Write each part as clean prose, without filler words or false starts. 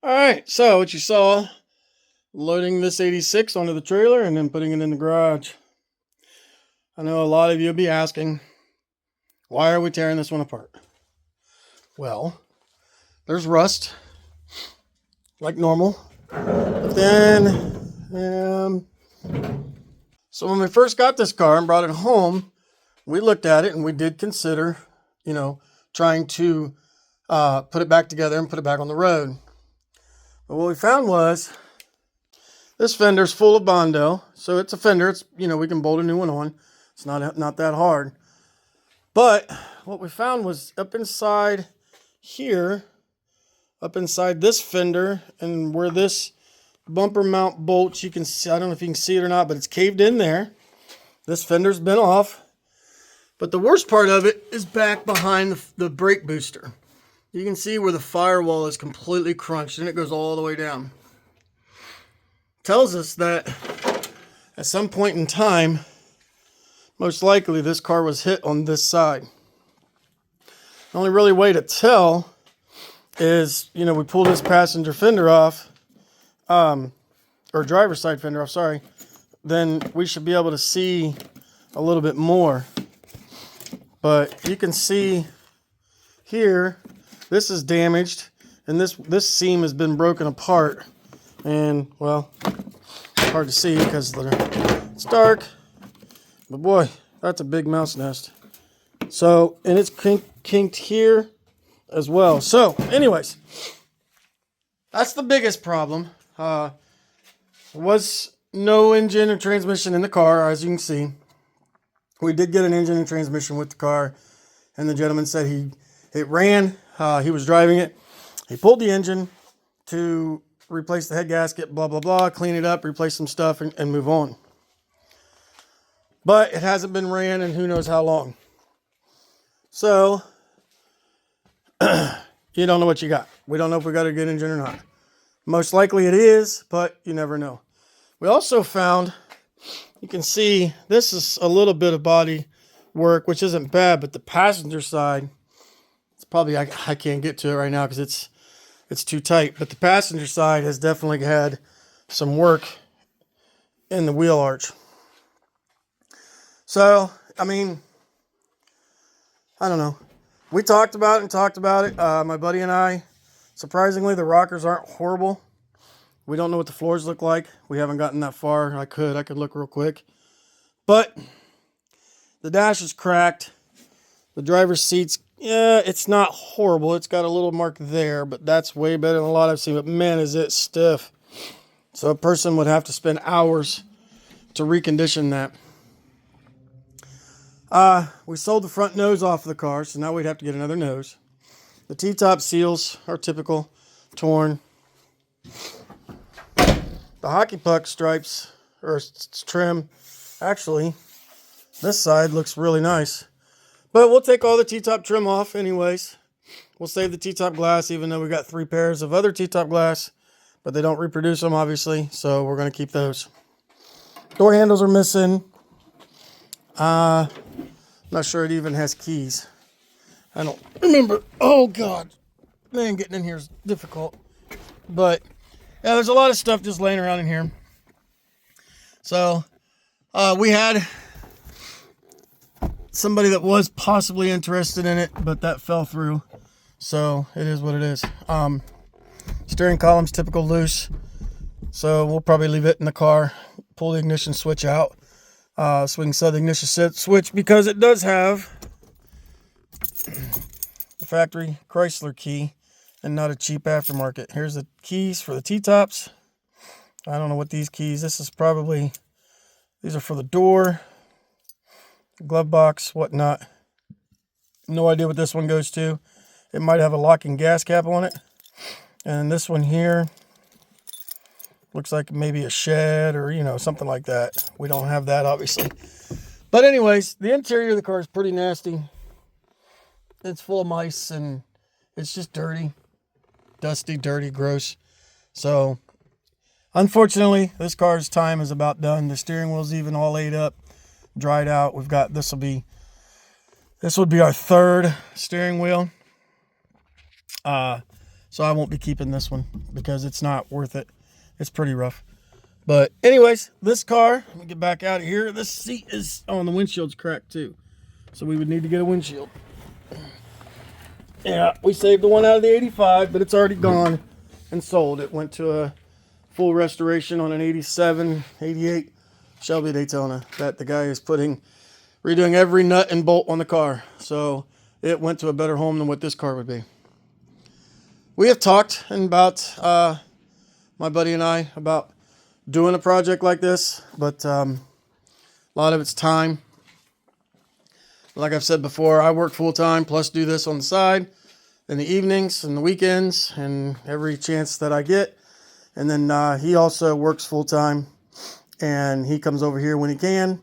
All right, so what you saw, loading this 86 onto the trailer and then putting it in the garage. I know a lot of you will be asking, why are we tearing this one apart? Well, there's rust, like normal. But then, so when we first got this car and brought it home, we looked at it and we did consider, trying to put it back together and put it back on the road. But what we found was this fender's full of Bondo. So it's a fender. It's, we can bolt a new one on. It's not that hard. But what we found was up inside here, up inside this fender, and where this bumper mount bolts, you can see, I don't know if you can see it or not, but it's caved in there. This fender's been off. But the worst part of it is back behind the brake booster. You can see where the firewall is completely crunched and it goes all the way down. Tells us that at some point in time, most likely this car was hit on this side. The only really way to tell is, we pull this passenger fender off, or driver's side fender off, sorry, then we should be able to see a little bit more. But you can see here, this is damaged, and this seam has been broken apart. And, well, it's hard to see because it's dark. But boy, that's a big mouse nest. So, and it's kinked here as well. So, anyways, that's the biggest problem. Was no engine or transmission in the car, as you can see. We did get an engine and transmission with the car, and the gentleman said it ran. He was driving it. He pulled the engine to replace the head gasket, blah, blah, blah, clean it up, replace some stuff, and move on. But it hasn't been ran in who knows how long. So, you don't know what you got. We don't know if we got a good engine or not. Most likely it is, but you never know. We also found, you can see, this is a little bit of body work, which isn't bad, but the passenger side, it's probably, I can't get to it right now because it's too tight, but the passenger side has definitely had some work in the wheel arch. So, I mean, I don't know. We talked about it. My buddy and I, surprisingly, the rockers aren't horrible. We don't know what the floors look like. We haven't gotten that far. I could look real quick. But the dash is cracked. The driver's seat's, it's not horrible. It's got a little mark there, but that's way better than a lot I've seen. But man, is it stiff. So a person would have to spend hours to recondition that. We sold the front nose off of the car, so now we'd have to get another nose. The T-top seals are typical, torn. The hockey puck stripes, or trim, actually, this side looks really nice. But we'll take all the T-top trim off anyways. We'll save the T-top glass, even though we got 3 pairs of other T-top glass, but they don't reproduce them, obviously, so we're going to keep those. Door handles are missing. Not sure it even has keys. I don't remember. Oh, God. Man, getting in here is difficult. But, yeah, there's a lot of stuff just laying around in here. So, we had somebody that was possibly interested in it, but that fell through. So, it is what it is. Steering column's typical loose. So, we'll probably leave it in the car. Pull the ignition switch out. So we can sell the ignition switch because it does have the factory Chrysler key and not a cheap aftermarket. Here's the keys for the T-tops. I don't know what these keys, these are for the door, glove box, whatnot. No idea what this one goes to. It might have a locking gas cap on it. And this one here looks like maybe a shed or, something like that. We don't have that, obviously. But anyways, the interior of the car is pretty nasty. It's full of mice and it's just dirty. Dusty, dirty, gross. So, unfortunately, this car's time is about done. The steering wheel's even all laid up, dried out. We've got, this would be our 3rd steering wheel. So I won't be keeping this one because it's not worth it. It's pretty rough. But anyways, this car, let me get back out of here. This seat is, oh, and the windshield's cracked too. So we would need to get a windshield. Yeah, we saved the one out of the 85, but it's already gone and sold. It went to a full restoration on an 87, 88 Shelby Daytona that the guy is redoing every nut and bolt on the car. So it went to a better home than what this car would be. We have talked about, my buddy and I, about doing a project like this, but a lot of it's time. Like I've said before, I work full-time plus do this on the side in the evenings and the weekends and every chance that I get. And then he also works full-time, and he comes over here when he can,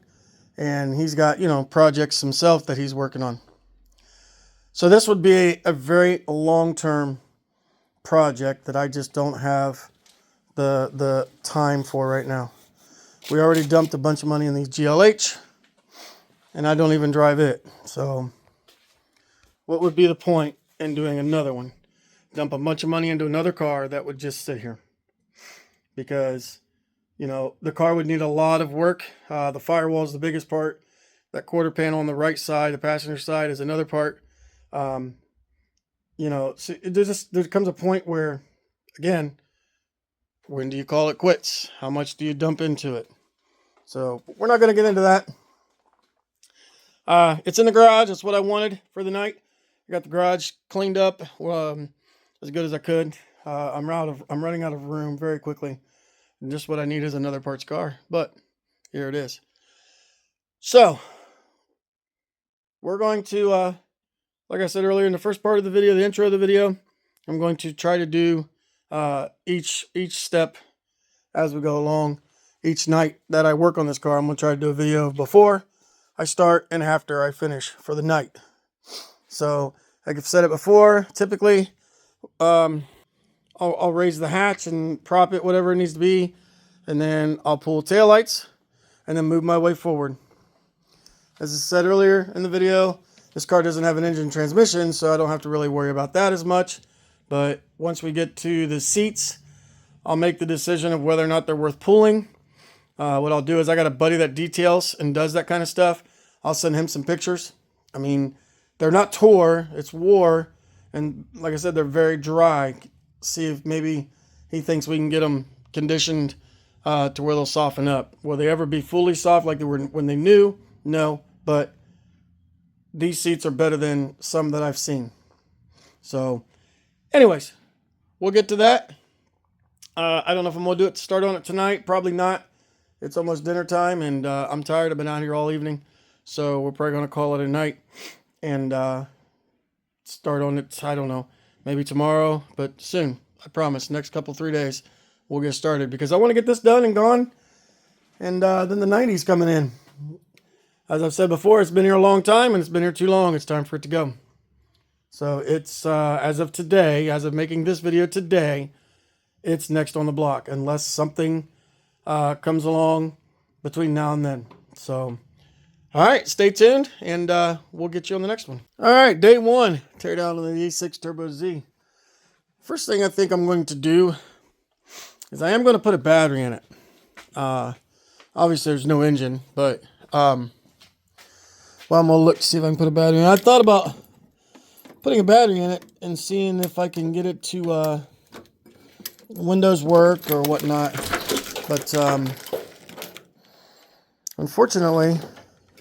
and he's got, you know, projects himself that he's working on. So this would be a very long-term project that I just don't have the time for right now. We already dumped a bunch of money in these GLH, and I don't even drive it. So what would be the point in doing another one? Dump a bunch of money into another car that would just sit here. Because, you know, the car would need a lot of work. The firewall is the biggest part. That quarter panel on the right side, the passenger side, is another part. You know, so there comes a point where, again, when do you call it quits? How much do you dump into it? So we're not going to get into that. It's in the garage. That's what I wanted for the night. I got the garage cleaned up as good as I could. I'm running out of room very quickly. And just what I need is another parts car. But here it is. So we're going to, like I said earlier in the first part of the video, the intro of the video, I'm going to try to do each step as we go along. Each night that I work on this car, I'm going to try to do a video before I start and after I finish for the night. So, like I've said it before, typically I'll raise the hatch and prop it whatever it needs to be, and then I'll pull taillights and then move my way forward. As I said earlier in the video, this car doesn't have an engine transmission, so I don't have to really worry about that as much. But once we get to the seats, I'll make the decision of whether or not they're worth pulling. What I'll do is I got a buddy that details and does that kind of stuff. I'll send him some pictures. I mean, they're not tore, it's wore. And like I said, they're very dry. See if maybe he thinks we can get them conditioned to where they'll soften up. Will they ever be fully soft like they were when they new? No, but these seats are better than some that I've seen. So anyways, we'll get to that. I don't know if I'm going to start on it tonight. Probably not. It's almost dinner time, and I'm tired. I've been out here all evening. So we're probably going to call it a night and start on it, I don't know, maybe tomorrow, but soon. I promise, next 3 days, we'll get started. Because I want to get this done and gone. And then the 90s coming in. As I've said before, it's been here a long time, and it's been here too long. It's time for it to go. So it's, as of today, as of making this video today, it's next on the block, unless something comes along between now and then. So, all right, stay tuned, and we'll get you on the next one. All right, day one, tear down on the 86 Turbo Z. First thing I think I'm going to do is I am going to put a battery in it. Obviously, there's no engine, but well, I'm going to look to see if I can put a battery in it. I thought about putting a battery in it and seeing if I can get it to Windows work or whatnot. But unfortunately,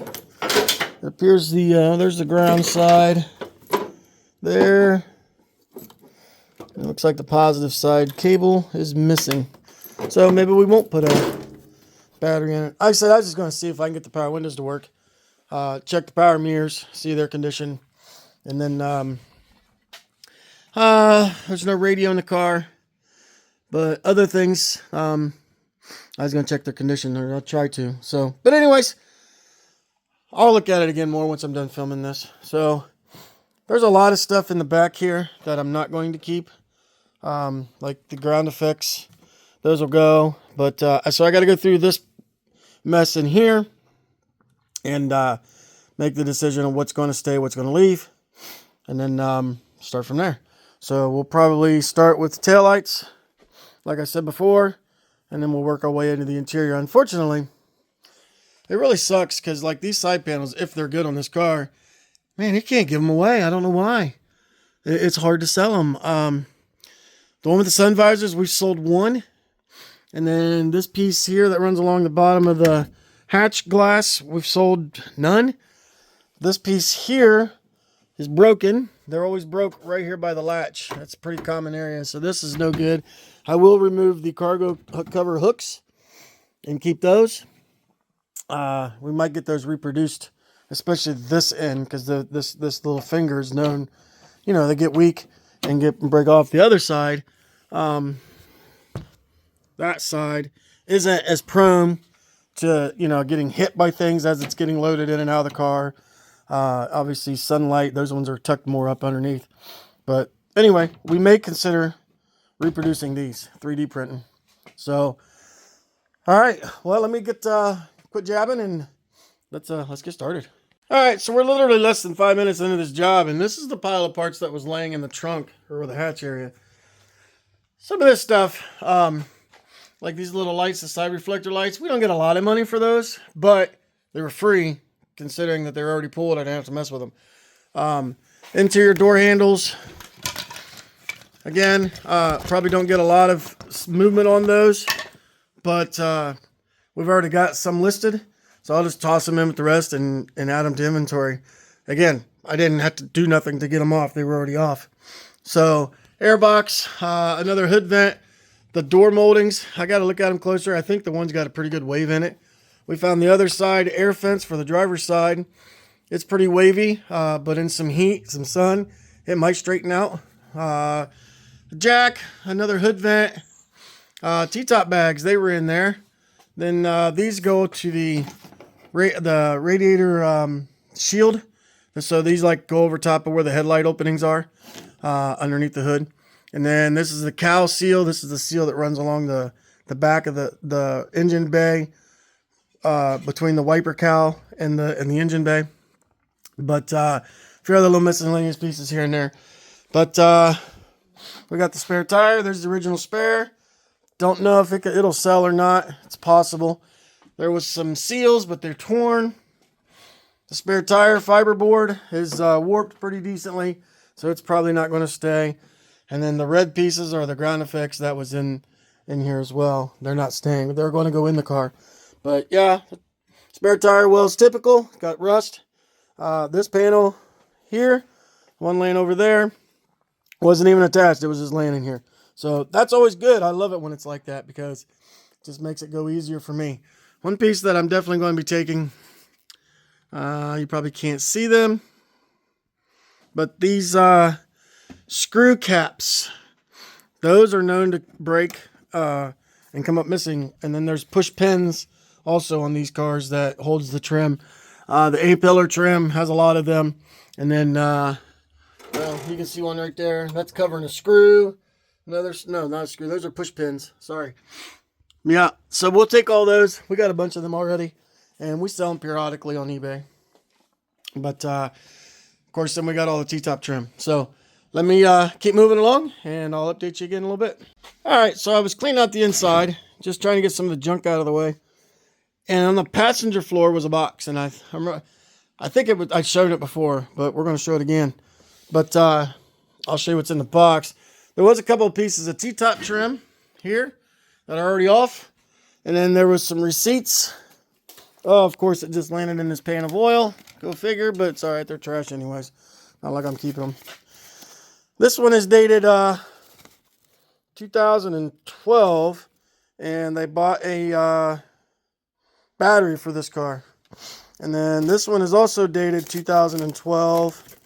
it appears there's the ground side there. It looks like the positive side cable is missing. So maybe we won't put a battery in it. I said I was just going to see if I can get the power windows to work. Check the power mirrors, see their condition. And then there's no radio in the car. But other things, I was going to check their condition, or I'll try to. So, but anyways, I'll look at it again more once I'm done filming this. So there's a lot of stuff in the back here that I'm not going to keep. Like the ground effects, those will go. But so I got to go through this mess in here and make the decision on what's going to stay, what's going to leave, and then start from there. So we'll probably start with the taillights, like I said before, and then we'll work our way into the interior. Unfortunately, it really sucks because like these side panels, if they're good on this car, man, you can't give them away. I don't know why. It's hard to sell them. The one with the sun visors, we've sold one. And then this piece here that runs along the bottom of the hatch glass, we've sold none. This piece here is broken. They're always broke right here by the latch. That's a pretty common area. So this is no good. I will remove the cargo cover hooks and keep those. We might get those reproduced, especially this end, because this little finger is known, you know, they get weak and break off. The other side, that side isn't as prone to, you know, getting hit by things as it's getting loaded in and out of the car. Obviously sunlight, those ones are tucked more up underneath. But anyway, we may consider reproducing these, 3D printing. So, all right, well, let me quit jabbing and let's get started. All right, so we're literally less than 5 minutes into this job, and this is the pile of parts that was laying in the trunk or the hatch area. Some of this stuff, like these little lights, the side reflector lights, we don't get a lot of money for those, but they were free considering that they're already pulled. I didn't have to mess with them. Interior door handles. Again, probably don't get a lot of movement on those, but we've already got some listed, so I'll just toss them in with the rest and add them to inventory. Again, I didn't have to do nothing to get them off. They were already off. So, airbox, another hood vent. The door moldings, I got to look at them closer. I think the one's got a pretty good wave in it. We found the other side air fence for the driver's side. It's pretty wavy, but in some heat, some sun, it might straighten out. Jack, another hood vent. T-top bags, they were in there. Then these go to the radiator shield. And so these like go over top of where the headlight openings are, underneath the hood. And then this is the cowl seal. This is the seal that runs along the back of the engine bay, between the wiper cowl and the engine bay. But a few other little miscellaneous pieces here and there. But we got the spare tire. There's the original spare. Don't know if it'll sell or not. It's possible. There was some seals, but they're torn. The spare tire fiberboard is warped pretty decently, so it's probably not going to stay. And then the red pieces are the ground effects that was in here as well. They're not staying, but they're going to go in the car. But yeah, spare tire well's typical. Got rust. This panel here, one laying over there, wasn't even attached. It was just laying in here. So that's always good. I love it when it's like that because it just makes it go easier for me. One piece that I'm definitely going to be taking, you probably can't see them, but these screw caps, those are known to break and come up missing. And then there's push pins also on these cars that holds the trim. The A-pillar trim has a lot of them. And then, well, you can see one right there. That's covering a screw. No, not a screw. Those are push pins. Sorry. Yeah, so we'll take all those. We got a bunch of them already. And we sell them periodically on eBay. But, of course, then we got all the T-top trim. So, let me keep moving along, and I'll update you again in a little bit. All right, so I was cleaning out the inside, just trying to get some of the junk out of the way. And on the passenger floor was a box, and I think I showed it before, but we're going to show it again. But I'll show you what's in the box. There was a couple of pieces of T-top trim here that are already off. And then there was some receipts. Oh, of course, it just landed in this pan of oil. Go figure, but it's all right. They're trash anyways. Not like I'm keeping them. This one is dated 2012, and they bought a battery for this car. And then this one is also dated 2012,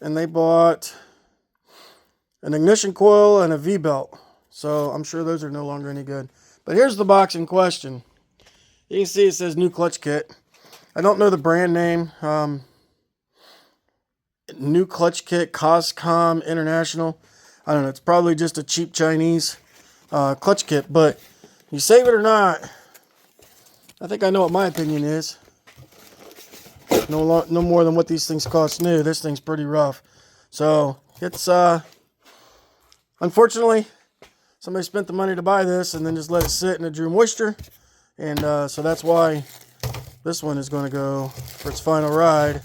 and they bought an ignition coil and a V-belt. So I'm sure those are no longer any good. But here's the box in question. You can see it says new clutch kit. I don't know the brand name. New clutch kit, Coscom International. I don't know. It's probably just a cheap Chinese clutch kit. But you save it or not, I think I know what my opinion is. No more than what these things cost new. This thing's pretty rough. So it's Unfortunately, somebody spent the money to buy this and then just let it sit and it drew moisture. And so that's why this one is going to go for its final ride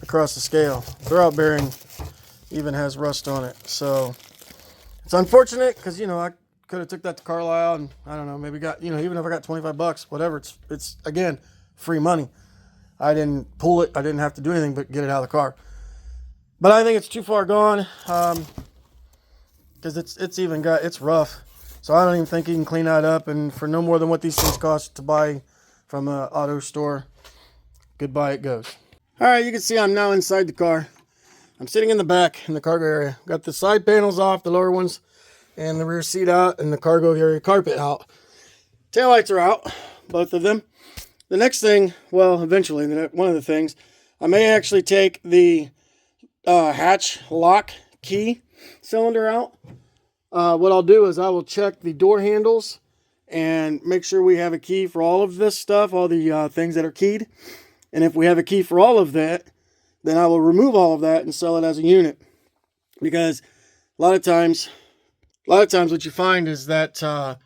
across the scale. Throwout bearing even has rust on it. So it's unfortunate because, you know, I could have took that to Carlisle and I don't know, maybe got, you know, even if I got 25 bucks, whatever, it's again, free money. I didn't pull it. I didn't have to do anything but get it out of the car. But I think it's too far gone because it's rough. So I don't even think you can clean that up. And for no more than what these things cost to buy from an auto store, goodbye it goes. All right, you can see I'm now inside the car. I'm sitting in the back in the cargo area. Got the side panels off, the lower ones, and the rear seat out, and the cargo area carpet out. Taillights are out, both of them. The next thing, well, eventually, one of the things, I may actually take the hatch lock key cylinder out. What I'll do is I will check the door handles and make sure we have a key for all of this stuff, all the things that are keyed. And if we have a key for all of that, then I will remove all of that and sell it as a unit. Because a lot of times what you find is that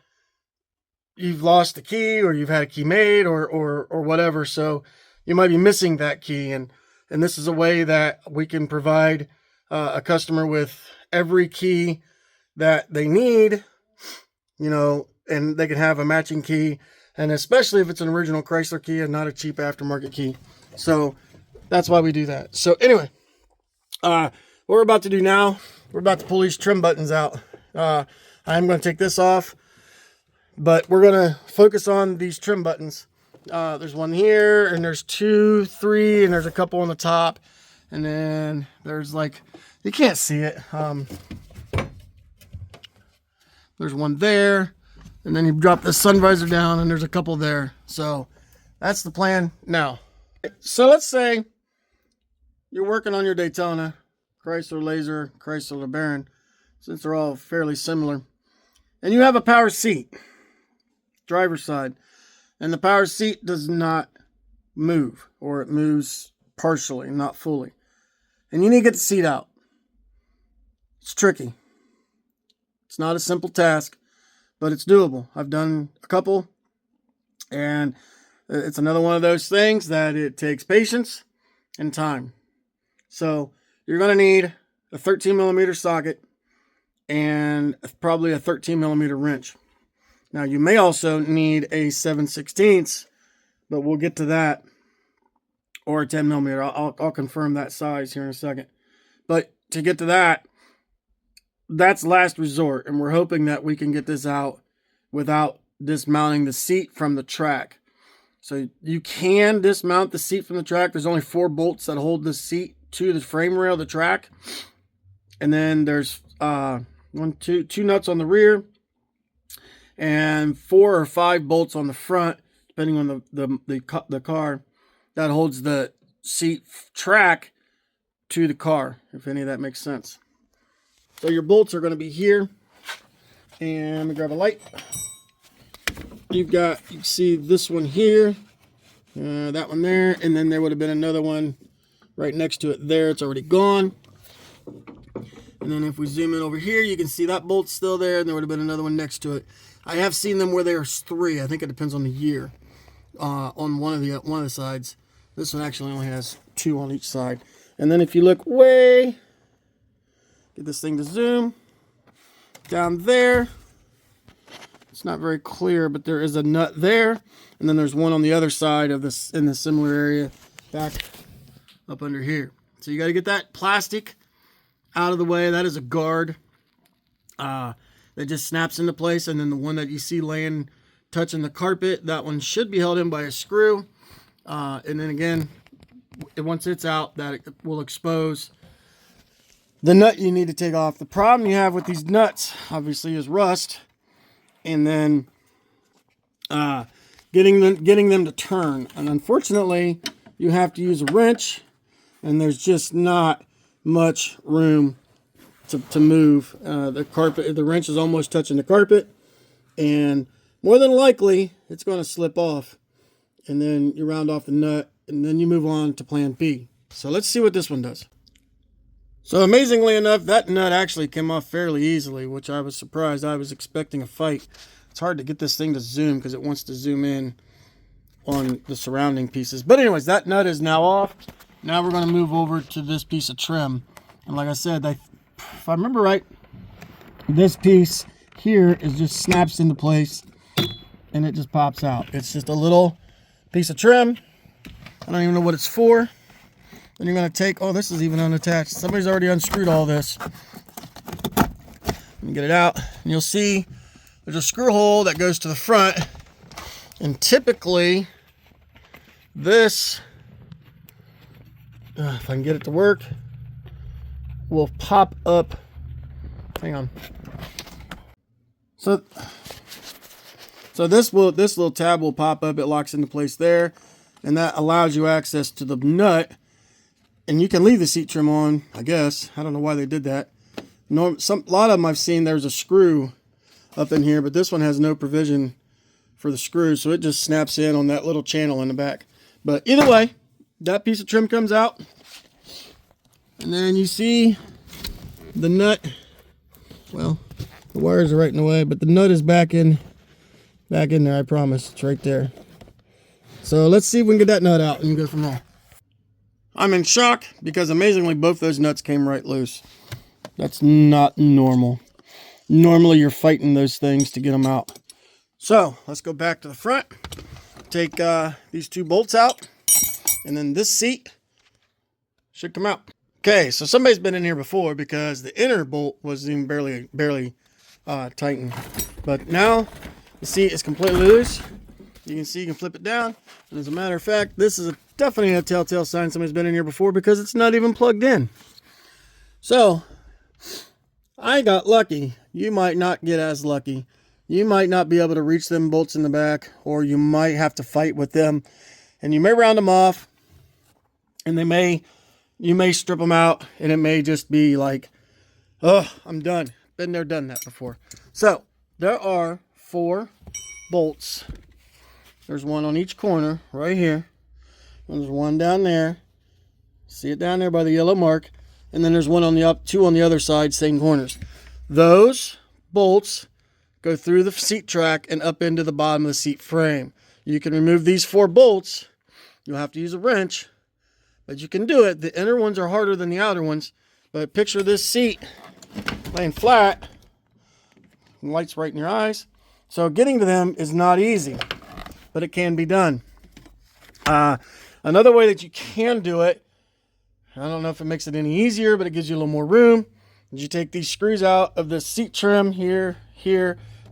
you've lost the key, or you've had a key made, or whatever. So you might be missing that key, and this is a way that we can provide a customer with every key that they need, you know, and they can have a matching key, and especially if it's an original Chrysler key and not a cheap aftermarket key. So that's why we do that. So anyway, what we're about to do now, we're about to pull these trim buttons out. I'm going to take this off, but we're going to focus on these trim buttons. There's one here, and there's 2, 3, and there's a couple on the top. And then there's like, you can't see it. There's one there, and then you drop the sun visor down, and there's a couple there. So that's the plan now. So let's say you're working on your Daytona, Chrysler Laser, Chrysler LeBaron, since they're all fairly similar. And you have a power seat, driver's side, and the power seat does not move, or it moves partially, not fully. And you need to get the seat out. It's tricky. It's not a simple task, but it's doable. I've done a couple, and it's another one of those things that it takes patience and time. So you're going to need a 13 millimeter socket and probably a 13 millimeter wrench. Now you may also need a 7/16, but we'll get to that, or a 10 millimeter. I'll confirm that size here in a second. But to get to that, that's last resort, and we're hoping that we can get this out without dismounting the seat from the track. So you can dismount the seat from the track. There's only 4 bolts that hold the seat to the frame rail of the track. And then there's two nuts on the rear and 4 or 5 bolts on the front, depending on the car, that holds the seat track to the car, if any of that makes sense. So your bolts are going to be here. And let me grab a light. You can see this one here, that one there, and then there would have been another one right next to it there. It's already gone. And then if we zoom in over here, you can see that bolt's still there, and there would have been another one next to it. I have seen them where there's 3. I think it depends on the year. On one of the sides. This one actually only has 2 on each side. And then if you look way, get this thing to zoom down there. It's not very clear, but there is a nut there, and then there's one on the other side of this, in the similar area back up under here. So you got to get that plastic out of the way. That is a guard that just snaps into place, and then the one that you see laying touching the carpet, that one should be held in by a screw, and then again, once it's out, that will expose the nut you need to take off. The problem you have with these nuts, obviously, is rust, and then getting them to turn. And unfortunately, you have to use a wrench, and there's just not much room to move. The wrench is almost touching the carpet, and more than likely, it's going to slip off. And then you round off the nut, and then you move on to plan B. So let's see what this one does. So amazingly enough, that nut actually came off fairly easily, which I was surprised. I was expecting a fight. It's hard to get this thing to zoom because it wants to zoom in on the surrounding pieces. But anyways, that nut is now off. Now we're going to move over to this piece of trim. And like I said, if I remember right, this piece here is just snaps into place and it just pops out. It's just a little piece of trim. I don't even know what it's for. Then you're going to take, oh, this is even unattached. Somebody's already unscrewed all this. Let me get it out. And you'll see there's a screw hole that goes to the front. And typically, this, if I can get it to work, will pop up. Hang on. So this little tab will pop up. It locks into place there. And that allows you access to the nut. And you can leave the seat trim on, I guess. I don't know why they did that. A lot of them I've seen there's a screw up in here, but this one has no provision for the screw, so it just snaps in on that little channel in the back. But either way, that piece of trim comes out. And then you see the nut. Well, the wires are right in the way, but the nut is back in there, I promise. It's right there. So let's see if we can get that nut out and go from there. I'm in shock because amazingly both those nuts came right loose. That's not normal. Normally you're fighting those things to get them out. So let's go back to the front. Take these two bolts out, and then this seat should come out. Okay, so somebody's been in here before because the inner bolt was even barely tightened. But now the seat is completely loose. You can see you can flip it down. And as a matter of fact, this is definitely a telltale sign somebody's been in here before because it's not even plugged in. So I got lucky. You might not get as lucky. You might not be able to reach them bolts in the back, or you might have to fight with them. And you may round them off, and you may strip them out, and it may just be like, oh, I'm done. Been there, done that before. So there are 4 bolts. There's one on each corner right here. There's one down there. See it down there by the yellow mark. And then there's one on the 2 on the other side, same corners. Those bolts go through the seat track and up into the bottom of the seat frame. You can remove these 4 bolts. You'll have to use a wrench, but you can do it. The inner ones are harder than the outer ones. But picture this seat laying flat. The light's right in your eyes. So getting to them is not easy, but it can be done. Another way that you can do it, I don't know if it makes it any easier, but it gives you a little more room. You take these screws out of the seat trim here.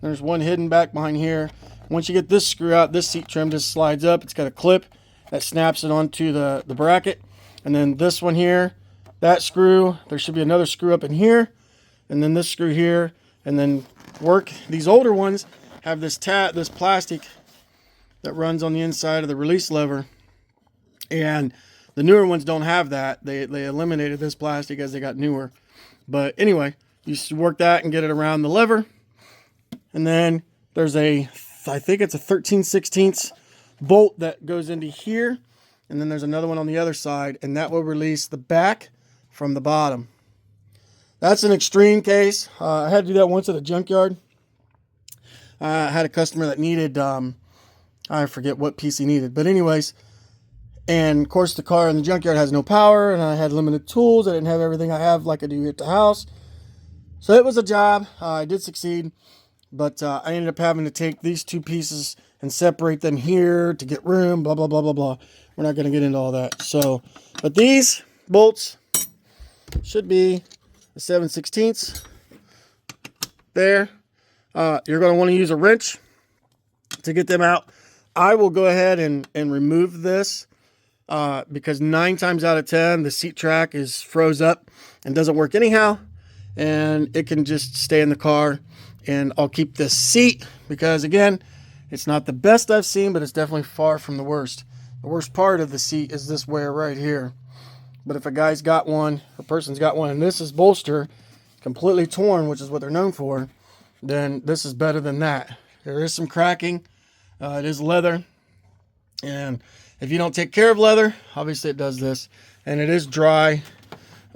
There's one hidden back behind here. Once you get this screw out, this seat trim just slides up. It's got a clip that snaps it onto the bracket. And then this one here, that screw, there should be another screw up in here. And then this screw here. And then these older ones have this plastic that runs on the inside of the release lever. And the newer ones don't have that. They eliminated this plastic as they got newer. But anyway, you work that and get it around the lever. And then there's I think it's a 13/16 bolt that goes into here. And then there's another one on the other side. And that will release the back from the bottom. That's an extreme case. I had to do that once at a junkyard. I had a customer that needed, I forget what piece he needed. But anyways, and of course the car in the junkyard has no power. And I had limited tools. I didn't have everything I have like I do here at the house. So it was a job. I did succeed. But I ended up having to take these 2 pieces and separate them here to get room, blah, blah, blah, blah, blah. We're not going to get into all that. So, but these bolts should be a 7/16 there. You're going to want to use a wrench to get them out. I will go ahead and remove this because 9 times out of 10, the seat track is froze up and doesn't work anyhow. And it can just stay in the car. And I'll keep this seat because, again, it's not the best I've seen, but it's definitely far from the worst. The worst part of the seat is this wear right here. But if a guy's got one, a person's got one, and this is bolster completely torn, which is what they're known for, then this is better than that. There is some cracking. It is leather. And if you don't take care of leather, obviously it does this. And it is dry.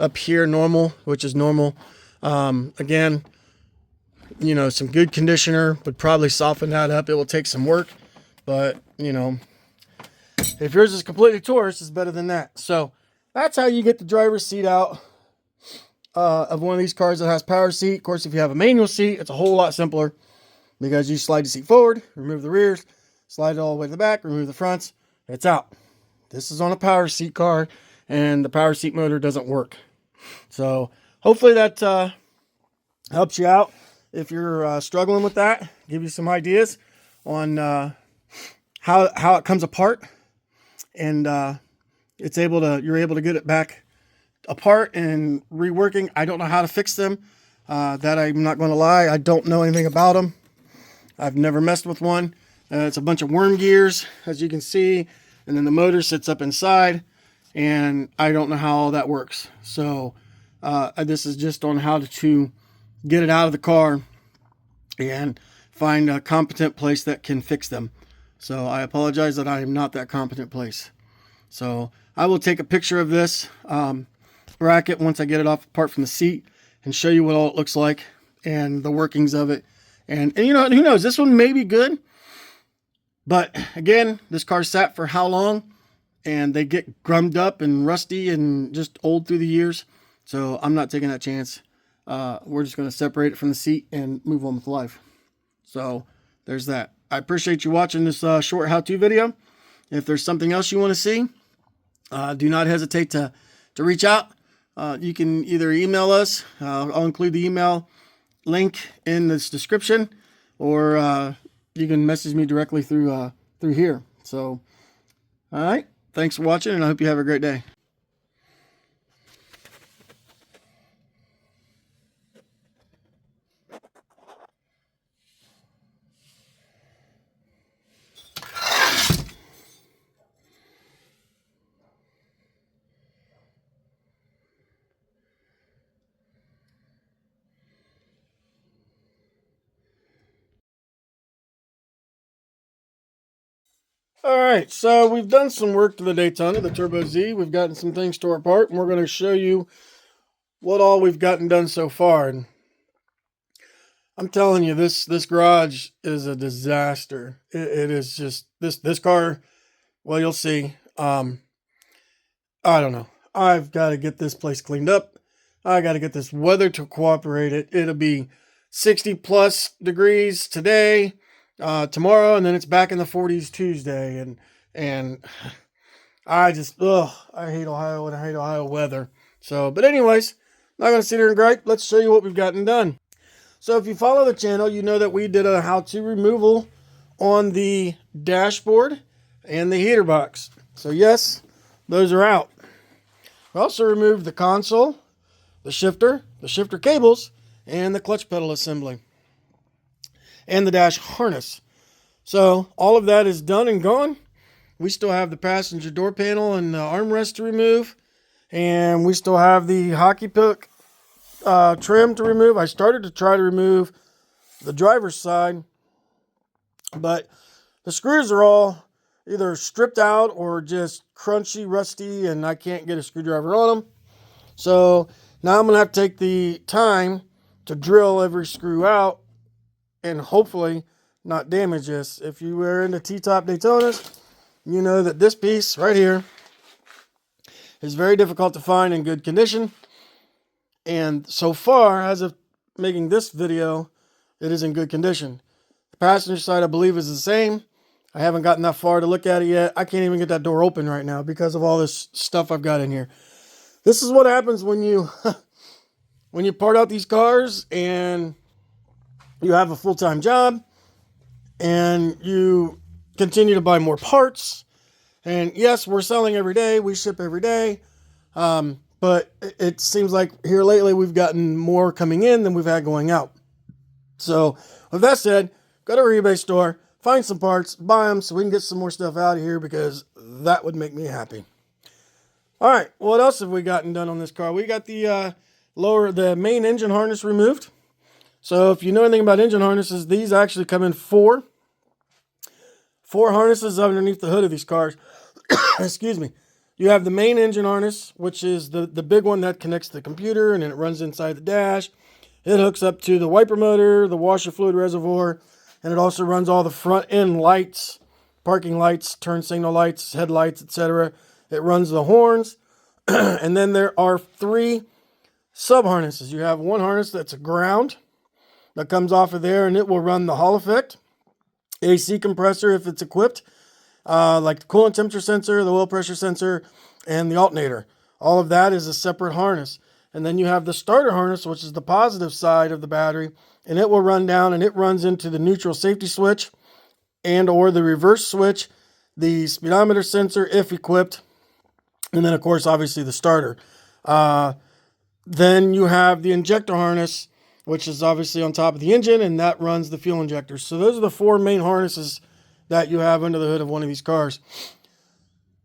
up here normal, which is normal. Again, you know, some good conditioner would probably soften that up. It will take some work, but you know, if yours is completely torced, it's better than that. So that's how you get the driver's seat out of one of these cars that has power seat. Of course, if you have a manual seat, it's a whole lot simpler because you slide the seat forward, remove the rears, slide it all the way to the back, remove the fronts, it's out. This is on a power seat car, and the power seat motor doesn't work. So hopefully that helps you out if you're struggling with that. Give you some ideas on how it comes apart, and you're able to get it back apart and reworking. I don't know how to fix them. That I'm not going to lie. I don't know anything about them. I've never messed with one. It's a bunch of worm gears, as you can see, and then the motor sits up inside, and I don't know how all that works. So this is just on how to get it out of the car and find a competent place that can fix them. So I apologize that I am not that competent place. So I will take a picture of this bracket once I get it off apart from the seat and show you what all it looks like and the workings of it. And you know, who knows, this one may be good, but again, this car sat for how long, and they get grummed up and rusty and just old through the years. So I'm not taking that chance. We're just going to separate it from the seat and move on with life. So there's that. I appreciate you watching this short how-to video. If there's something else you want to see, do not hesitate to reach out. You can either email us. I'll include the email link in this description, or you can message me directly through here. So, all right. Thanks for watching, and I hope you have a great day. All right, so we've done some work to the Daytona, the Turbo Z. We've gotten some things tore apart, and we're going to show you what all we've gotten done so far. And I'm telling you, this garage is a disaster. It is just this car. Well, you'll see. I don't know. I've got to get this place cleaned up. I got to get this weather to cooperate. It'll be 60 plus degrees today. Tomorrow, and then it's back in the 40s Tuesday, and I just I hate Ohio, and I hate Ohio weather. So, but anyways, not gonna sit here and gripe. Let's show you what we've gotten done. So if you follow the channel, you know that we did a how-to removal on the dashboard and the heater box. So yes, those are out. We also removed the console, the shifter cables, and the clutch pedal assembly, and the dash harness. So all of that is done and gone. We still have the passenger door panel and the armrest to remove, and we still have the hockey puck trim to remove. I started to try to remove the driver's side, but the screws are all either stripped out or just crunchy, rusty, and I can't get a screwdriver on them. So now I'm gonna have to take the time to drill every screw out and hopefully not damage this. If you were into T-top Daytonas, you know that this piece right here is very difficult to find in good condition. And so far, as of making this video, it is in good condition. The passenger side, I believe, is the same. I haven't gotten that far to look at it yet. I can't even get that door open right now because of all this stuff I've got in here. This is what happens when you when you part out these cars and you have a full-time job and you continue to buy more parts. And yes, we're selling every day. We ship every day. But it seems like here lately we've gotten more coming in than we've had going out. So with that said, go to our eBay store, find some parts, buy them so we can get some more stuff out of here, because that would make me happy. All right, what else have we gotten done on this car? We got the the main engine harness removed. So if you know anything about engine harnesses, these actually come in four harnesses underneath the hood of these cars. Excuse me. You have the main engine harness, which is the big one that connects to the computer, and then it runs inside the dash. It hooks up to the wiper motor, the washer fluid reservoir, and it also runs all the front end lights, parking lights, turn signal lights, headlights, etc. It runs the horns. And then there are 3 sub harnesses. You have one harness that's a ground that comes off of there, and it will run the Hall effect, AC compressor if it's equipped, like the coolant temperature sensor, the oil pressure sensor, and the alternator. All of that is a separate harness. And then you have the starter harness, which is the positive side of the battery, and it will run down, and it runs into the neutral safety switch and or the reverse switch, the speedometer sensor if equipped, and then of course obviously the starter. Then you have the injector harness, which is obviously on top of the engine, and that runs the fuel injectors. So those are the 4 main harnesses that you have under the hood of one of these cars.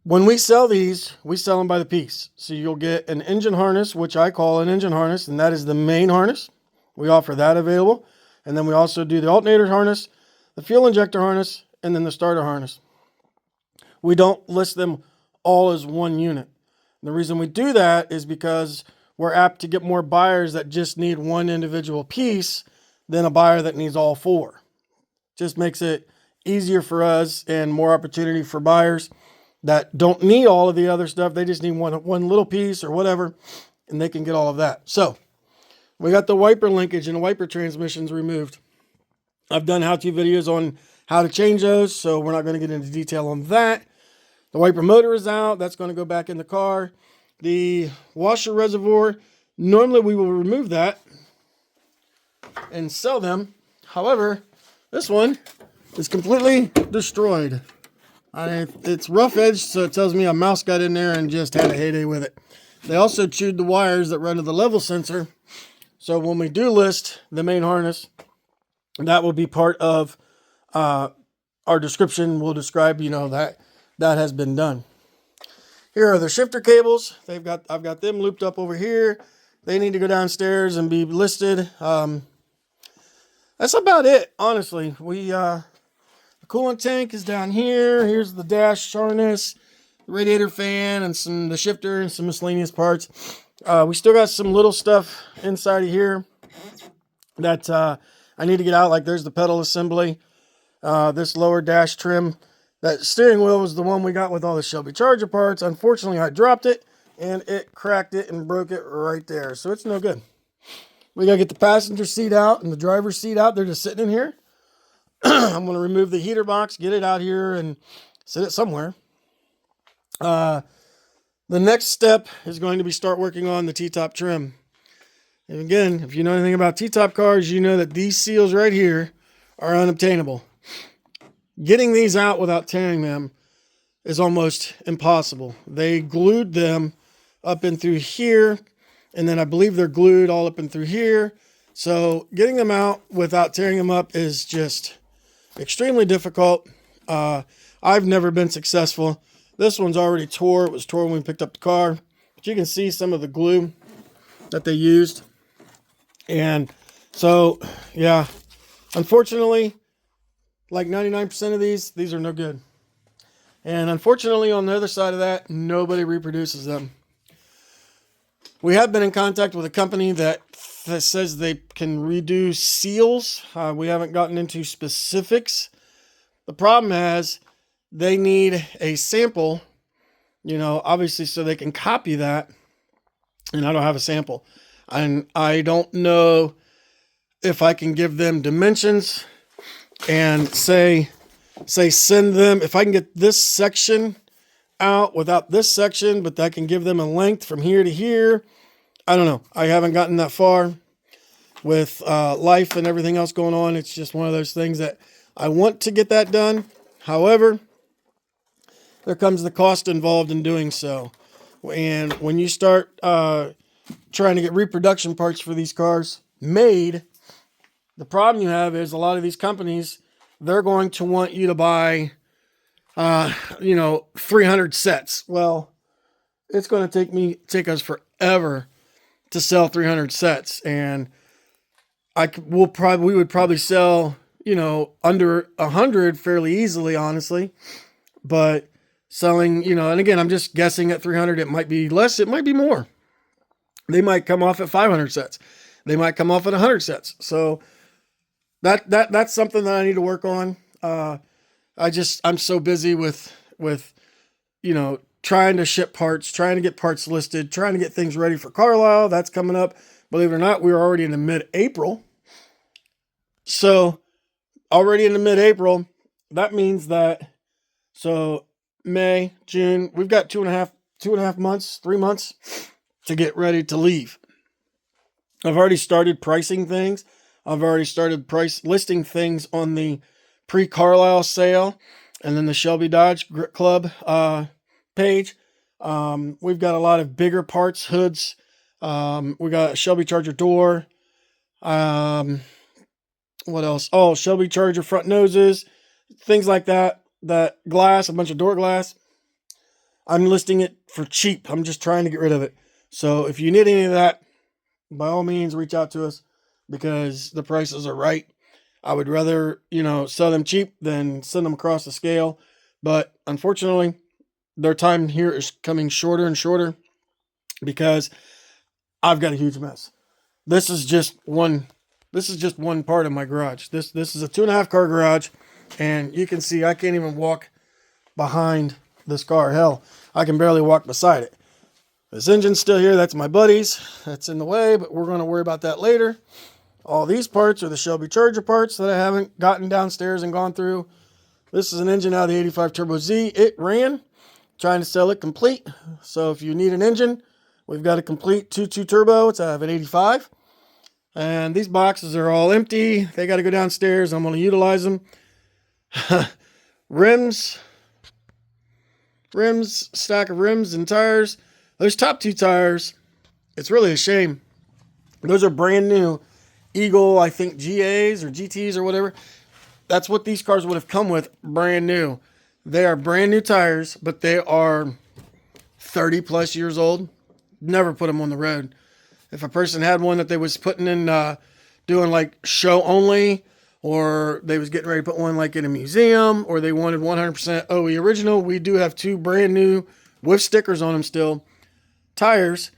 When we sell these, we sell them by the piece. So you'll get an engine harness, which I call an engine harness, and that is the main harness. We offer that available. And then we also do the alternator harness, the fuel injector harness, and then the starter harness. We don't list them all as one unit. And the reason we do that is because we're apt to get more buyers that just need one individual piece than a buyer that needs all 4. Just makes it easier for us and more opportunity for buyers that don't need all of the other stuff. They just need one little piece or whatever, and they can get all of that. So we got the wiper linkage and the wiper transmissions removed. I've done how-to videos on how to change those, so we're not going to get into detail on that. The wiper motor is out. That's going to go back in the car. The washer reservoir, normally we will remove that and sell them. However, this one is completely destroyed. It's rough edged, so it tells me a mouse got in there and just had a heyday with it. They also chewed the wires that run to the level sensor. So when we do list the main harness, that will be part of our description. We'll describe, that has been done. Here are the shifter cables. I've got them looped up over here. They need to go downstairs and be listed. That's about it, honestly. The coolant tank is down here. Here's the dash harness, the radiator fan, and the shifter and some miscellaneous parts. We still got some little stuff inside of here that I need to get out. Like there's the pedal assembly, this lower dash trim. That steering wheel was the one we got with all the Shelby Charger parts. Unfortunately, I dropped it and it cracked it and broke it right there. So it's no good. We got to get the passenger seat out and the driver's seat out. They're just sitting in here. I'm going to remove the heater box, get it out here and sit it somewhere. The next step is going to be start working on the T-top trim. And again, if you know anything about T-top cars, you know that these seals right here are unobtainable. Getting these out without tearing them is almost impossible. They glued them up and through here, and then I believe they're glued all up and through here. So getting them out without tearing them up is just extremely difficult. I've never been successful. This one's already tore. It was tore when we picked up the car. But you can see some of the glue that they used. And so, yeah, unfortunately, like 99% of these are no good. And unfortunately, on the other side of that, nobody reproduces them. We have been in contact with a company that says they can redo seals. We haven't gotten into specifics. The problem is they need a sample, obviously so they can copy that. And I don't have a sample. And I don't know if I can give them dimensions and say send them, if I can get this section out without this section, but that can give them a length from here to here. I don't know. I haven't gotten that far with life and everything else going on. It's just one of those things that I want to get that done. However, there comes the cost involved in doing so. And when you start trying to get reproduction parts for these cars made, the problem you have is a lot of these companies, they're going to want you to buy, 300 sets. Well, it's going to take us forever to sell 300 sets. And we would probably sell, under 100 fairly easily, honestly. But selling, you know, and again, I'm just guessing at 300. It might be less, it might be more. They might come off at 500 sets. They might come off at 100 sets. So that's something that I need to work on. I'm so busy with, you know, trying to ship parts, trying to get parts listed, trying to get things ready for Carlisle. That's coming up. Believe it or not, we're already in the mid-April. So already in the mid-April, that means that, so May, June, we've got 2.5 months, 3 months to get ready to leave. I've already started pricing things. I've already started price listing things on the pre-Carlisle sale and then the Shelby Dodge Club page. We've got a lot of bigger parts, hoods. We got a Shelby Charger door. What else? Oh, Shelby Charger front noses, things like that. That glass, a bunch of door glass. I'm listing it for cheap. I'm just trying to get rid of it. So if you need any of that, by all means, reach out to us because the prices are right. I would rather, you know, sell them cheap than send them across the scale. But unfortunately, their time here is coming shorter and shorter because I've got a huge mess. This is just one part of my garage. This is a 2.5 car garage, and you can see I can't even walk behind this car. Hell, I can barely walk beside it. This engine's still here. That's my buddy's. That's in the way, but we're going to worry about that later. All these parts are the Shelby Charger parts that I haven't gotten downstairs and gone through. This is an engine out of the 85 Turbo Z. It ran. Trying to sell it complete. So if you need an engine, we've got a complete 2.2 turbo. It's out of an 85. And these boxes are all empty. They got to go downstairs. I'm going to utilize them. Rims, stack of rims and tires. Those top 2 tires, it's really a shame. Those are brand new Eagle, I think GAs or GTs or whatever. That's what these cars would have come with, brand new. They are brand new tires, but they are 30 plus years old. Never put them on the road. If a person had one that they was putting in, doing like show only, or they was getting ready to put one like in a museum, or they wanted 100% OE original, we do have 2 brand new with stickers on them still, tires,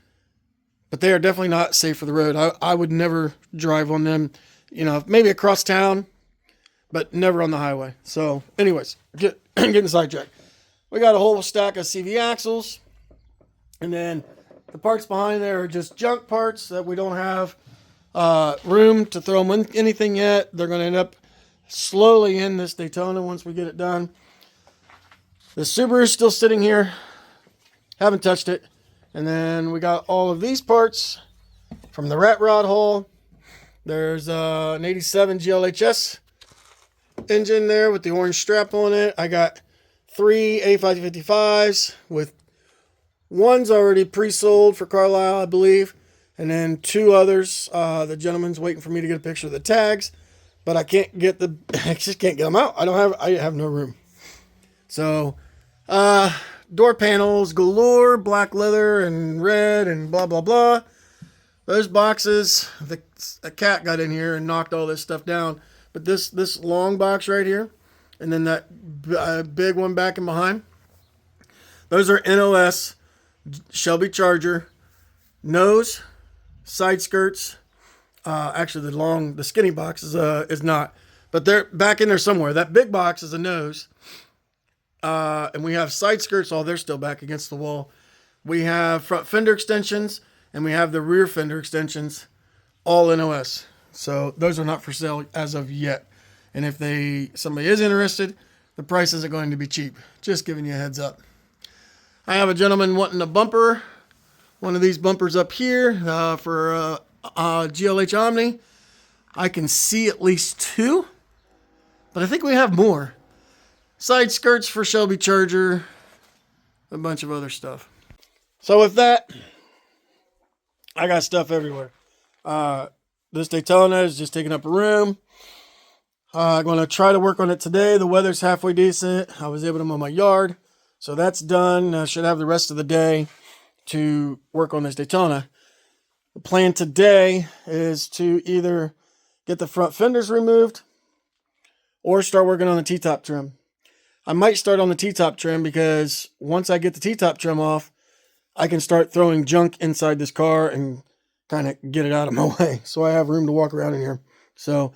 but they are definitely not safe for the road. I would never drive on them, you know, maybe across town, but never on the highway. So anyways, getting sidetracked. We got a whole stack of CV axles, and then the parts behind there are just junk parts that we don't have room to throw them in anything yet. They're going to end up slowly in this Daytona once we get it done. The Subaru is still sitting here. Haven't touched it. And then we got all of these parts from the rat rod hole. There's an 87 GLHS engine there with the orange strap on it. I got 3 A555s with one's already pre-sold for Carlisle, I believe. And then 2 others. The gentleman's waiting for me to get a picture of the tags, but I can't get I just can't get them out. I have no room. So, door panels galore, black leather and red and blah, blah, blah. Those boxes, a cat got in here and knocked all this stuff down. But this long box right here, and then that big one back and behind, those are NOS Shelby Charger nose, side skirts. Actually, the skinny box is not, but they're back in there somewhere. That big box is a nose, and we have side skirts. They're still back against the wall. We have front fender extensions, and we have the rear fender extensions, all NOS. So those are not for sale as of yet. And if somebody is interested, the price isn't going to be cheap. Just giving you a heads up. I have a gentleman wanting a bumper, one of these bumpers up here for GLH Omni. I can see at least 2, but I think we have more. Side skirts for Shelby Charger, a bunch of other stuff. So with that, I got stuff everywhere. This Daytona is just taking up a room. I'm going to try to work on it today. The weather's halfway decent. I was able to mow my yard, so that's done. I should have the rest of the day to work on this Daytona. The plan today is to either get the front fenders removed or start working on the T-top trim. I might start on the T-top trim, because once I get the T-top trim off, I can start throwing junk inside this car and kind of get it out of my way, so I have room to walk around in here. So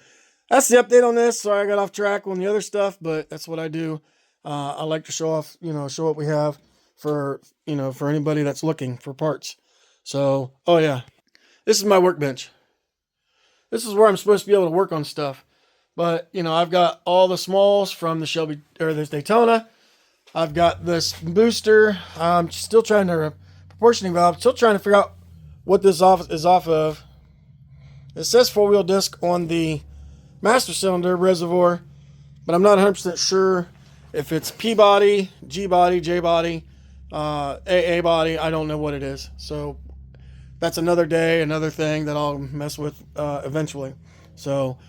that's the update on this. Sorry I got off track on the other stuff, but that's what I do. I like to show off, show what we have for, for anybody that's looking for parts. So, oh yeah, this is my workbench. This is where I'm supposed to be able to work on stuff. But, I've got all the smalls from the Shelby, or this Daytona. I've got this booster. I'm still trying to, proportioning valve, still trying to figure out what this is off of. It says 4-wheel disc on the master cylinder reservoir, but I'm not 100% sure if it's P body, G body, J body, AA body. I don't know what it is. So that's another day, another thing that I'll mess with eventually. So,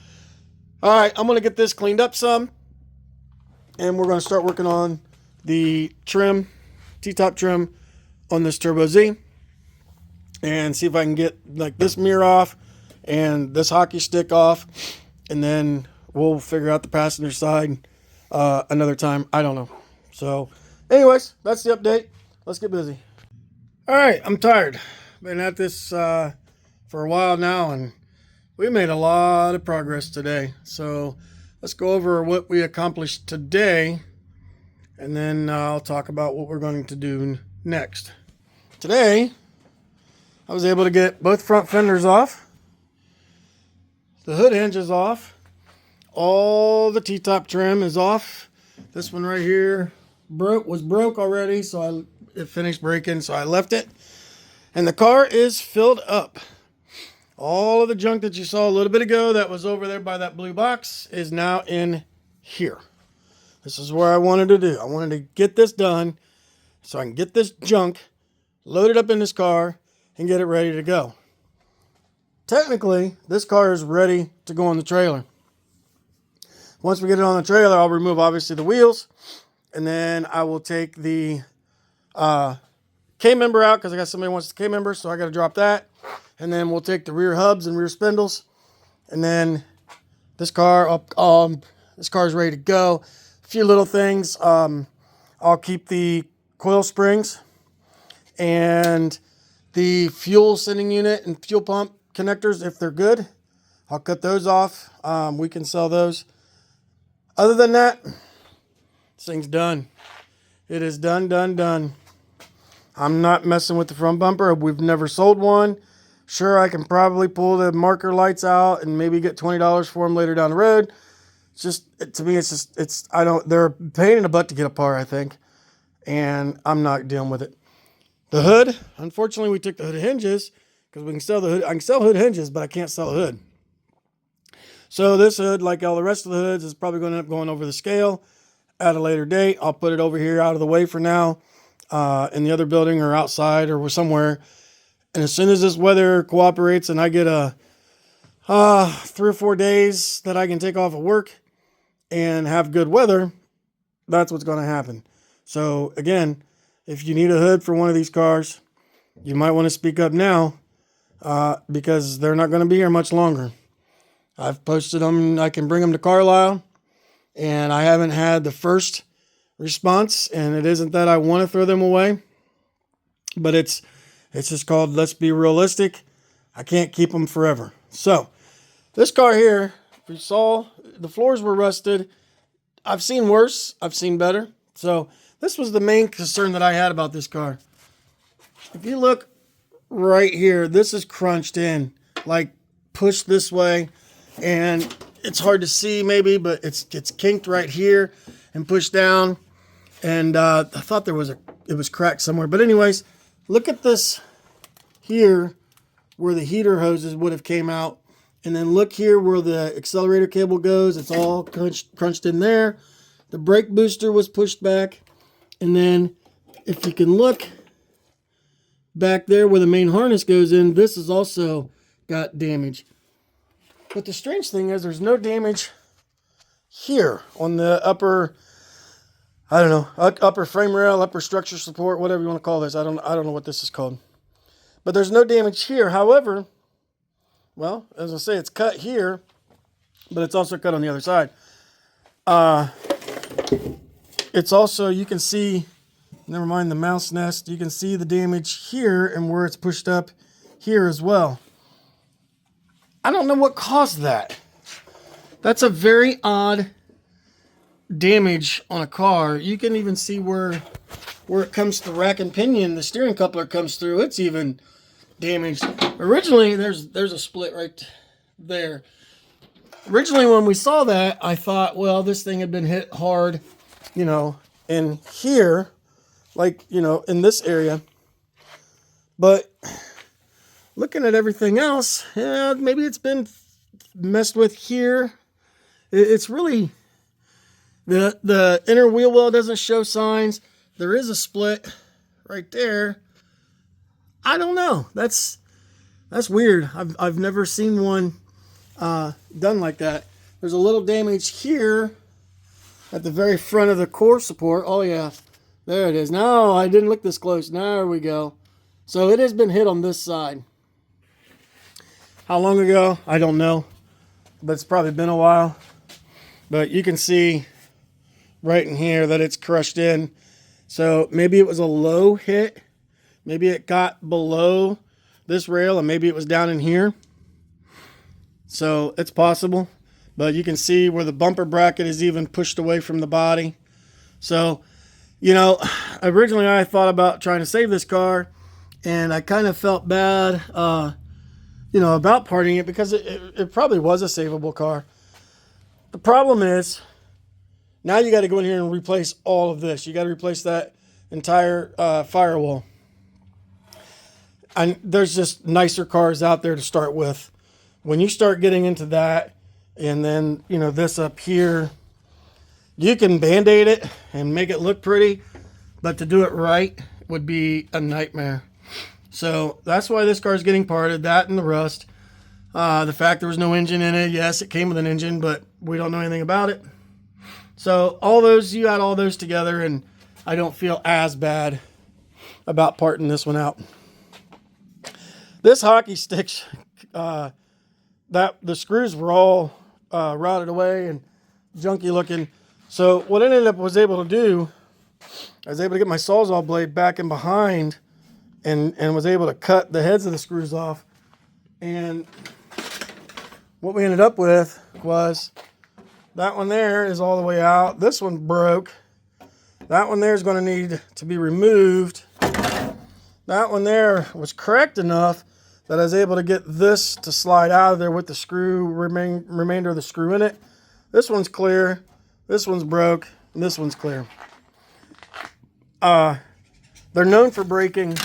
all right, I'm going to get this cleaned up some, and we're going to start working on the trim, T-top trim on this Turbo Z, and see if I can get like this mirror off and this hockey stick off, and then we'll figure out the passenger side another time. I don't know. So anyways, that's the update. Let's get busy. All right, I'm tired. Been at this for a while now, and we made a lot of progress today. So let's go over what we accomplished today, and then I'll talk about what we're going to do next. Today, I was able to get both front fenders off, the hood hinges off, all the T-top trim is off. This one right here was broke already, so it finished breaking, so I left it. And the car is filled up. All of the junk that you saw a little bit ago that was over there by that blue box is now in here. This is where I wanted to do. I wanted to get this done so I can get this junk loaded up in this car and get it ready to go. Technically, this car is ready to go on the trailer. Once we get it on the trailer, I'll remove obviously the wheels, and then I will take the K-member out, because I got somebody who wants the K-member, so I got to drop that. And then we'll take the rear hubs and rear spindles, and then this car is ready to go. A few little things. I'll keep the coil springs and the fuel sending unit and fuel pump connectors, if they're good, I'll cut those off. We can sell those. Other than that, this thing's done. It is done, done, done. I'm not messing with the front bumper. We've never sold one. Sure, I can probably pull the marker lights out and maybe get $20 for them later down the road. It's just, to me, they're a pain in the butt to get apart, I think. And I'm not dealing with it. The hood, unfortunately, we took the hood hinges, because we can sell the hood. I can sell hood hinges, but I can't sell a hood. So this hood, like all the rest of the hoods, is probably going to end up going over the scale at a later date. I'll put it over here out of the way for now, in the other building or outside or somewhere. And as soon as this weather cooperates and I get 3 or 4 days that I can take off of work and have good weather, that's what's going to happen. So again, if you need a hood for one of these cars, you might want to speak up now, because they're not going to be here much longer. I've posted them. I can bring them to Carlisle, and I haven't had the first response, and it isn't that I want to throw them away, but it's just called, let's be realistic. I can't keep them forever. So this car here, if you saw, the floors were rusted. I've seen worse. I've seen better. So this was the main concern that I had about this car. If you look right here, this is crunched in, like pushed this way, and it's hard to see maybe, but it's kinked right here and pushed down. And I thought it was cracked somewhere. But anyways, look at this here where the heater hoses would have came out. And then look here where the accelerator cable goes. It's all crunched in there. The brake booster was pushed back. And then if you can look back there where the main harness goes in, this has also got damage. But the strange thing is there's no damage here on the upper, I don't know, upper frame rail, upper structure support, whatever you want to call this. I don't know what this is called. But there's no damage here. However, well, as I say, it's cut here, but it's also cut on the other side. it's also, you can see, never mind the mouse nest, you can see the damage here and where it's pushed up here as well. I don't know what caused that. That's a very odd damage on a car. You can even see where it comes to rack and pinion, the steering coupler comes through. It's even damaged. Originally, there's a split right there. Originally, when we saw that, I thought, well, this thing had been hit hard, you know, in here, like, you know, in this area. But looking at everything else, yeah, maybe it's been messed with here. It's really, the inner wheel well doesn't show signs. There is a split right there. I don't know. That's weird. I've never seen one done like that. There's a little damage here at the very front of the core support. Oh yeah, there it is. No, I didn't look this close. There we go. So it has been hit on this side. How long ago? I don't know, but it's probably been a while. But you can see right in here that it's crushed in. So maybe it was a low hit. Maybe it got below this rail and maybe it was down in here. So it's possible. But you can see where the bumper bracket is even pushed away from the body. So, you know, originally I thought about trying to save this car. And I kind of felt bad, you know, about parting it because it probably was a savable car. The problem is, now you got to go in here and replace all of this. You got to replace that entire firewall. And there's just nicer cars out there to start with. When you start getting into that, and then, you know, this up here, you can Band-Aid it and make it look pretty, but to do it right would be a nightmare. So that's why this car is getting parted, that and the rust. The fact there was no engine in it. Yes, it came with an engine, but we don't know anything about it. So all those, you add all those together, and I don't feel as bad about parting this one out. This hockey stick, the screws were all rotted away and junky looking. So what I was able to do, I was able to get my Sawzall blade back in behind and was able to cut the heads of the screws off. And what we ended up with was that one there is all the way out. This one broke. That one there is going to need to be removed. That one there was cracked enough that I was able to get this to slide out of there with the screw, remainder of the screw in it. This one's clear. This one's broke. And this one's clear. They're known for breaking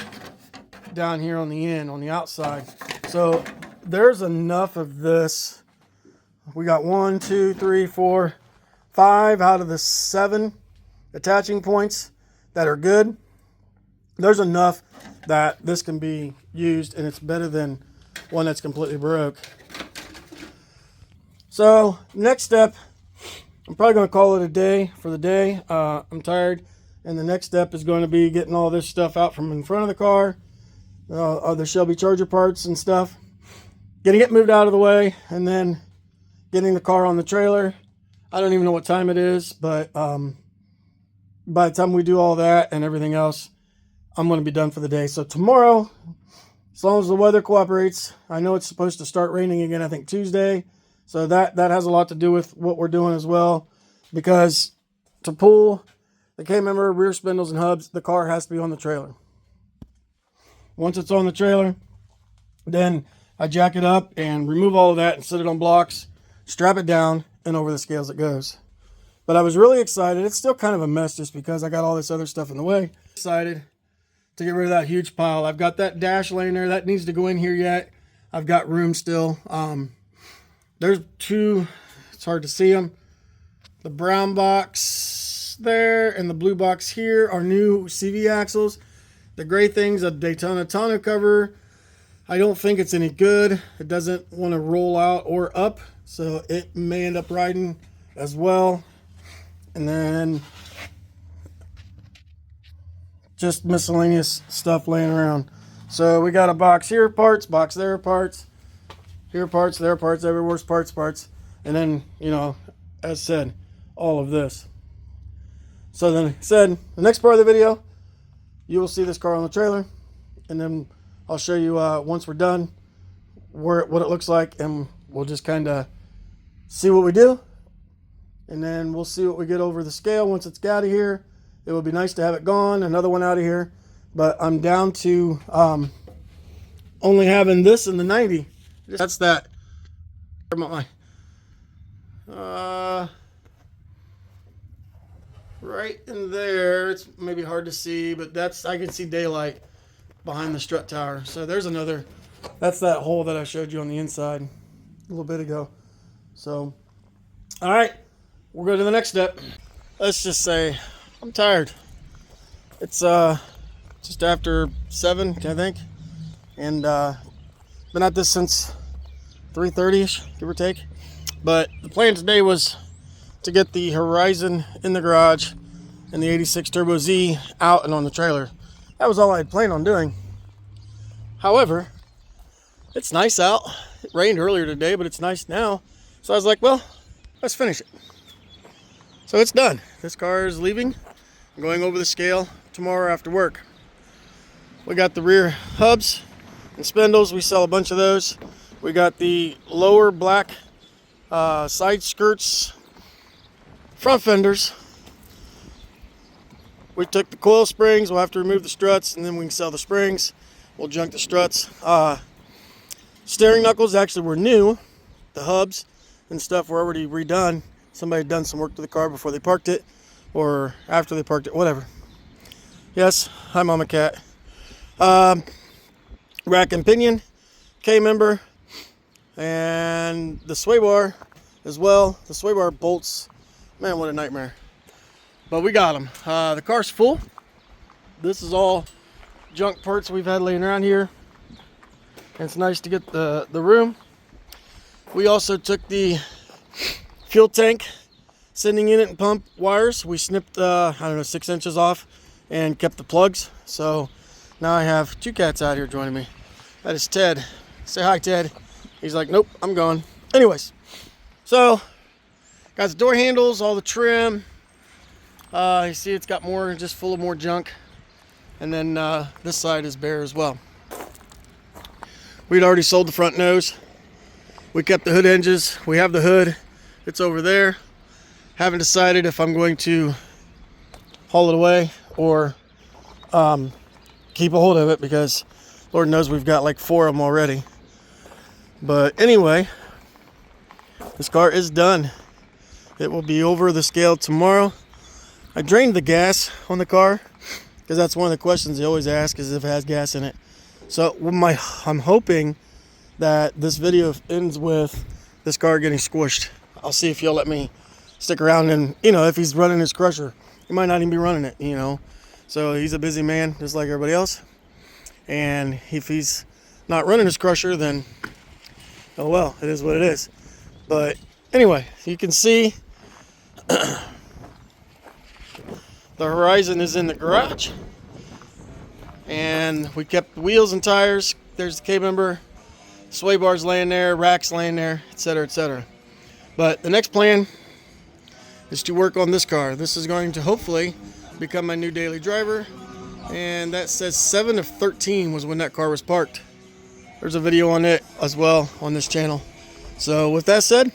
down here on the end, on the outside. So there's enough of this. We got 1, 2, 3, 4, 5 out of the 7 attaching points that are good. There's enough that this can be used, and it's better than one that's completely broke. So next step, I'm probably going to call it a day for the day. I'm tired, and the next step is going to be getting all this stuff out from in front of the car, the Shelby Charger parts and stuff, getting it moved out of the way, and then getting the car on the trailer. I don't even know what time it is, but by the time we do all that and everything else, I'm going to be done for the day. So tomorrow, as long as the weather cooperates, I know it's supposed to start raining again, I think Tuesday. So that has a lot to do with what we're doing as well. Because to pull the K-member, rear spindles, and hubs, the car has to be on the trailer. Once it's on the trailer, then I jack it up and remove all of that and set it on blocks, strap it down, and over the scales it goes. But I was really excited. It's still kind of a mess just because I got all this other stuff in the way. Excited to get rid of that huge pile. I've got that dash laying there. That needs to go in here yet. I've got room still. There's 2, it's hard to see them. The brown box there and the blue box here are new CV axles. The gray thing's a Daytona tonneau cover. I don't think it's any good. It doesn't want to roll out or up, so it may end up riding as well. And then just miscellaneous stuff laying around. So we got a box here, parts, box there, parts, here parts, there parts, everywhere's parts. And then, you know, as said, all of this. So then, like I said, the next part of the video, you will see this car on the trailer, and then I'll show you once we're done what it looks like, and we'll just kind of see what we do, and then we'll see what we get over the scale once it's out of here. It would be nice to have it gone, another one out of here, but I'm down to only having this in the 90. That's that. Right in there, it's maybe hard to see, but that's, I can see daylight behind the strut tower. So there's another, that's that hole that I showed you on the inside a little bit ago. So, all right, we'll go to the next step. Let's just say I'm tired. It's just after 7, I think, and been at this since 3:30ish, give or take. But the plan today was to get the Horizon in the garage and the 86 Turbo Z out and on the trailer. That was all I had planned on doing. However, it's nice out. It rained earlier today, but it's nice now. So I was like, well, let's finish it. So it's done. This car is leaving. I'm going over the scale tomorrow after work. We got the rear hubs and spindles. We sell a bunch of those. We got the lower black side skirts, front fenders. We took the coil springs. We'll have to remove the struts, and then we can sell the springs. We'll junk the struts. Steering knuckles actually were new. The hubs and stuff were already redone. Somebody had done some work to the car before they parked it, or after they parked it, whatever. Yes, hi Mama Cat. Rack and pinion, K-member, and the sway bar as well. The sway bar bolts, man, what a nightmare. But we got them. The car's full. This is all junk parts we've had laying around here. And it's nice to get the room. We also took the fuel tank sending unit and pump wires. We snipped, I don't know, 6 inches off and kept the plugs. So now I have 2 cats out here joining me. That is Ted. Say hi, Ted. He's like, nope, I'm gone. Anyways, so got the door handles, all the trim. You see it's got more, just full of more junk. And then this side is bare as well. We'd already sold the front nose. We kept the hood hinges. We have the hood. It's over there. Haven't decided if I'm going to haul it away or keep a hold of it, because Lord knows we've got like 4 of them already. But anyway, this car is done. It will be over the scale tomorrow. I drained the gas on the car, because that's one of the questions they always ask, is if it has gas in it. So I'm hoping that this video ends with this car getting squished. I'll see if you'll let me stick around, and if he's running his crusher, he might not even be running it, So he's a busy man just like everybody else. And if he's not running his crusher, then oh well, it is what it is. But anyway, you can see the Horizon is in the garage, and we kept the wheels and tires. There's the K-member, sway bars laying there, racks laying there, etc., etc. But the next plan is to work on this car. This is going to hopefully become my new daily driver, and that says 7 of 13 was when that car was parked. There's a video on it as well on this channel. So with that said,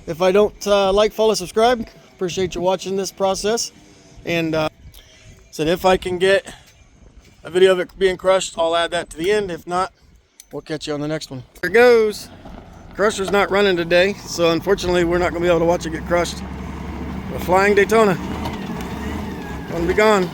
if I don't like, follow, subscribe, appreciate you watching this process. And said if I can get a video of it being crushed, I'll add that to the end. If not, we'll catch you on the next one. There it goes. Crusher's not running today, so unfortunately we're not going to be able to watch it get crushed. A flying Daytona. Gonna be gone.